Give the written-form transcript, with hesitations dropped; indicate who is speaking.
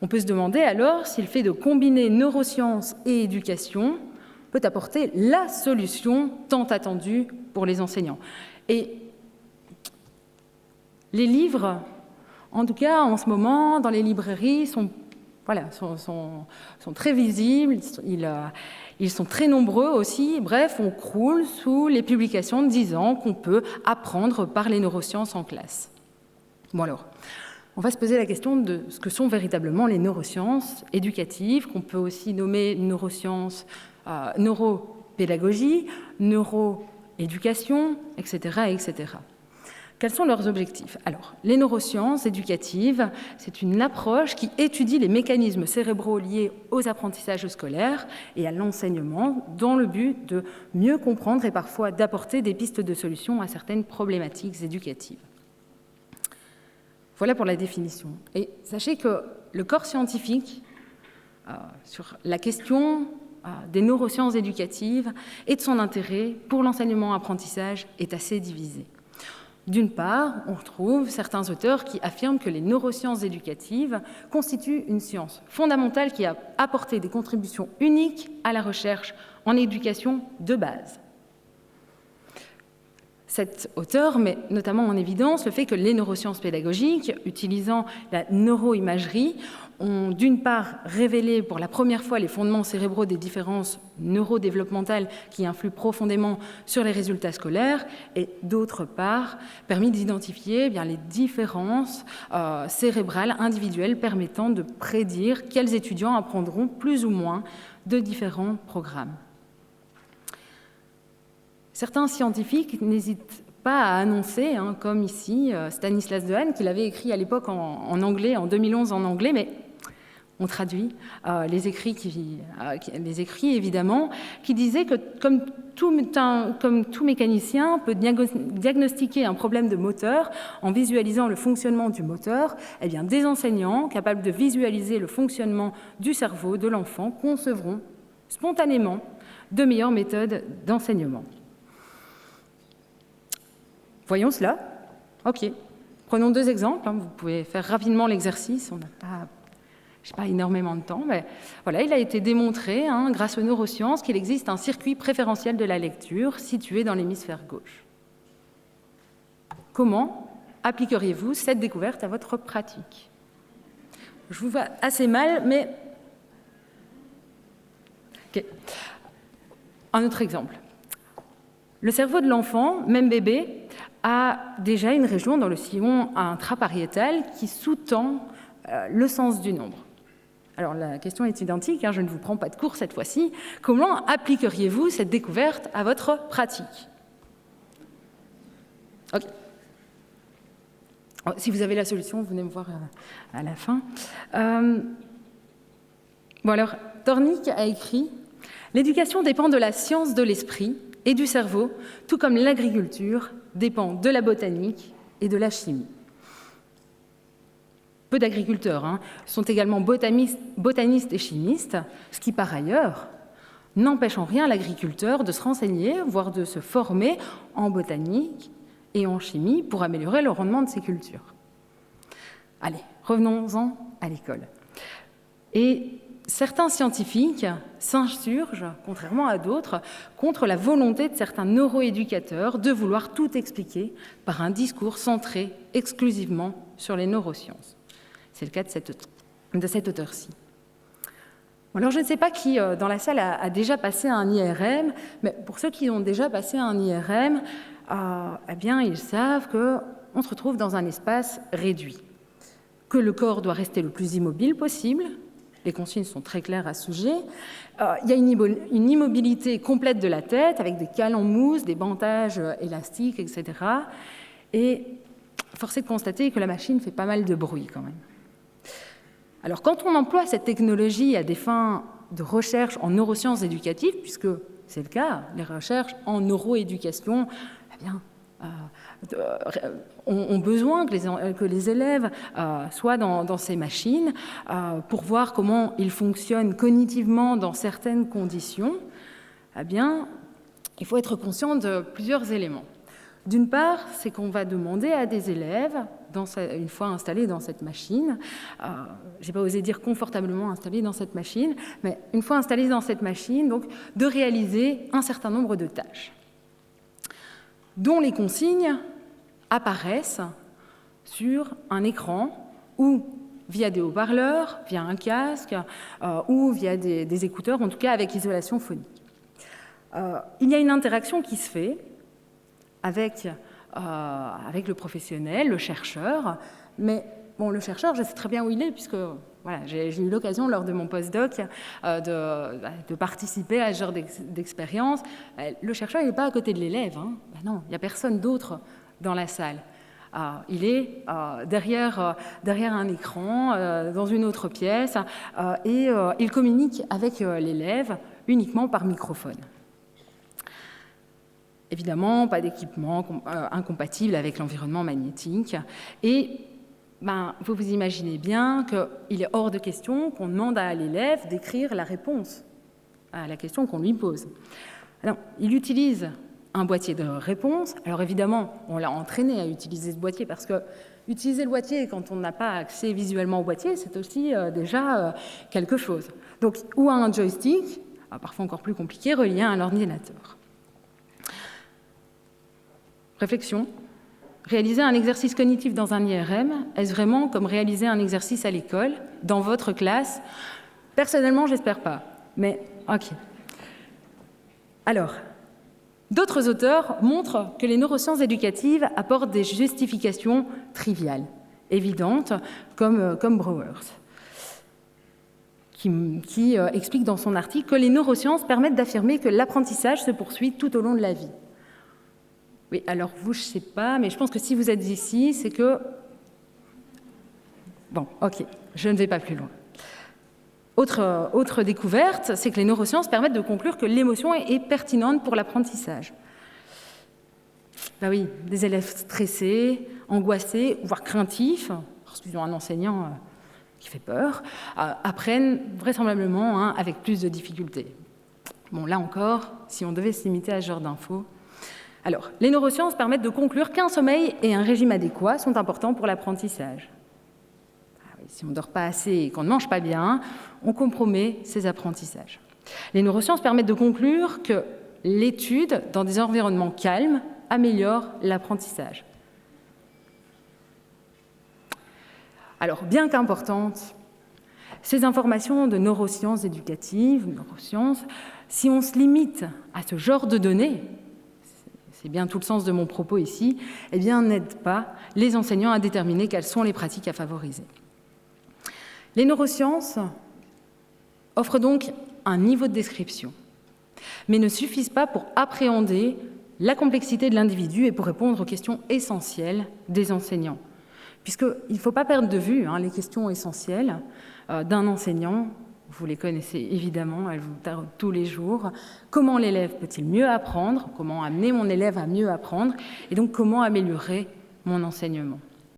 Speaker 1: On peut se demander alors si le fait de combiner neurosciences et éducation peut apporter la solution tant attendue pour les enseignants. Et les livres, en tout cas en ce moment, dans les librairies, sont très visibles, ils sont très nombreux aussi. Bref, on croule sous les publications disant qu'on peut apprendre par les neurosciences en classe. Bon alors, on va se poser la question de ce que sont véritablement les neurosciences éducatives, qu'on peut aussi nommer neurosciences, neuropédagogie, neuroéducation, etc., etc. Quels sont leurs objectifs? Alors, les neurosciences éducatives, c'est une approche qui étudie les mécanismes cérébraux liés aux apprentissages scolaires et à l'enseignement dans le but de mieux comprendre et parfois d'apporter des pistes de solutions à certaines problématiques éducatives. Voilà pour la définition. Et sachez que le corps scientifique, sur la question des neurosciences éducatives et de son intérêt pour l'enseignement-apprentissage, est assez divisé. D'une part, on retrouve certains auteurs qui affirment que les neurosciences éducatives constituent une science fondamentale qui a apporté des contributions uniques à la recherche en éducation de base. Cet auteur met notamment en évidence le fait que les neurosciences pédagogiques, utilisant la neuroimagerie, ont d'une part révélé pour la première fois les fondements cérébraux des différences neurodéveloppementales qui influent profondément sur les résultats scolaires et d'autre part permis d'identifier les différences cérébrales individuelles permettant de prédire quels étudiants apprendront plus ou moins de différents programmes. Certains scientifiques n'hésitent pas à annoncer, comme ici Stanislas Dehaene, qui l'avait écrit à l'époque en anglais, en 2011 en anglais, mais on traduit les écrits évidemment, qui disaient que comme tout mécanicien peut diagnostiquer un problème de moteur en visualisant le fonctionnement du moteur, eh bien, des enseignants capables de visualiser le fonctionnement du cerveau de l'enfant concevront spontanément de meilleures méthodes d'enseignement. Voyons cela. OK. Prenons deux exemples. Vous pouvez faire rapidement l'exercice. On n'a pas énormément de temps, mais voilà, il a été démontré, grâce aux neurosciences, qu'il existe un circuit préférentiel de la lecture situé dans l'hémisphère gauche. Comment appliqueriez-vous cette découverte à votre pratique? Je vous vois assez mal, mais... OK. Un autre exemple. Le cerveau de l'enfant, même bébé, a déjà une région dans le sillon intrapariétal qui sous-tend le sens du nombre. Alors la question est identique, je ne vous prends pas de cours cette fois-ci. Comment appliqueriez-vous cette découverte à votre pratique? OK. Si vous avez la solution, venez me voir à la fin. Bon alors, Tornick a écrit « L'éducation dépend de la science de l'esprit et du cerveau, tout comme l'agriculture dépend de la botanique et de la chimie. » Peu d'agriculteurs sont également botanistes et chimistes, ce qui, par ailleurs, n'empêche en rien l'agriculteur de se renseigner, voire de se former en botanique et en chimie pour améliorer le rendement de ses cultures. Allez, revenons-en à l'école. Et certains scientifiques s'insurgent, contrairement à d'autres, contre la volonté de certains neuroéducateurs de vouloir tout expliquer par un discours centré exclusivement sur les neurosciences. C'est le cas de cet auteur-ci. Alors, je ne sais pas qui dans la salle a déjà passé un IRM, mais pour ceux qui ont déjà passé un IRM, eh bien, ils savent qu'on se retrouve dans un espace réduit, que le corps doit rester le plus immobile possible. Les consignes sont très claires à ce sujet. Il y a une immobilité complète de la tête avec des cales en mousse, des bandages élastiques, etc. Et force est de constater que la machine fait pas mal de bruit quand même. Alors, quand on emploie cette technologie à des fins de recherche en neurosciences éducatives, puisque c'est le cas, les recherches en neuroéducation, eh bien, ont besoin que les élèves soient dans ces machines pour voir comment ils fonctionnent cognitivement dans certaines conditions, eh bien, il faut être conscient de plusieurs éléments. D'une part, c'est qu'on va demander à des élèves une fois installé dans cette machine, je n'ai pas osé dire confortablement installé dans cette machine, mais une fois installé dans cette machine, donc, de réaliser un certain nombre de tâches, dont les consignes apparaissent sur un écran ou via des haut-parleurs, via un casque ou via des écouteurs, en tout cas avec isolation phonique. Il y a une interaction qui se fait avec le professionnel, le chercheur, mais bon, le chercheur, je sais très bien où il est, puisque voilà, j'ai eu l'occasion lors de mon postdoc de participer à ce genre d'expérience. Le chercheur, il n'est pas à côté de l'élève, hein. Ben non, il n'y a personne d'autre dans la salle. Il est derrière un écran, dans une autre pièce, et il communique avec l'élève uniquement par microphone. Évidemment, pas d'équipement incompatible avec l'environnement magnétique. Et vous vous imaginez bien qu'il est hors de question qu'on demande à l'élève d'écrire la réponse à la question qu'on lui pose. Alors, il utilise un boîtier de réponse. Alors évidemment, on l'a entraîné à utiliser ce boîtier parce que utiliser le boîtier quand on n'a pas accès visuellement au boîtier, c'est aussi déjà quelque chose. Donc, ou à un joystick, parfois encore plus compliqué, relié à un ordinateur. Réflexion. Réaliser un exercice cognitif dans un IRM, est-ce vraiment comme réaliser un exercice à l'école, dans votre classe? Personnellement, j'espère pas. Mais, ok. Alors, d'autres auteurs montrent que les neurosciences éducatives apportent des justifications triviales, évidentes, comme Browers, qui explique dans son article que les neurosciences permettent d'affirmer que l'apprentissage se poursuit tout au long de la vie. Oui, alors vous, je ne sais pas, mais je pense que si vous êtes ici, c'est que... Bon, ok, je ne vais pas plus loin. Autre découverte, c'est que les neurosciences permettent de conclure que l'émotion est pertinente pour l'apprentissage. Ben oui, des élèves stressés, angoissés, voire craintifs, parce qu'ils ont un enseignant qui fait peur, apprennent vraisemblablement avec plus de difficultés. Bon, là encore, si on devait se limiter à ce genre d'infos... Alors, les neurosciences permettent de conclure qu'un sommeil et un régime adéquat sont importants pour l'apprentissage. Si on ne dort pas assez et qu'on ne mange pas bien, on compromet ses apprentissages. Les neurosciences permettent de conclure que l'étude dans des environnements calmes améliore l'apprentissage. Alors, bien qu'importantes, ces informations de neurosciences éducatives, si on se limite à ce genre de données, c'est bien tout le sens de mon propos ici, eh bien, n'aident pas les enseignants à déterminer quelles sont les pratiques à favoriser. Les neurosciences offrent donc un niveau de description, mais ne suffisent pas pour appréhender la complexité de l'individu et pour répondre aux questions essentielles des enseignants. Puisqu'il ne faut pas perdre de vue les questions essentielles d'un enseignant. Vous les connaissez évidemment, elles vous tardent tous les jours. Comment l'élève peut-il mieux apprendre? Comment amener mon élève à mieux apprendre? Et donc, comment améliorer mon enseignement?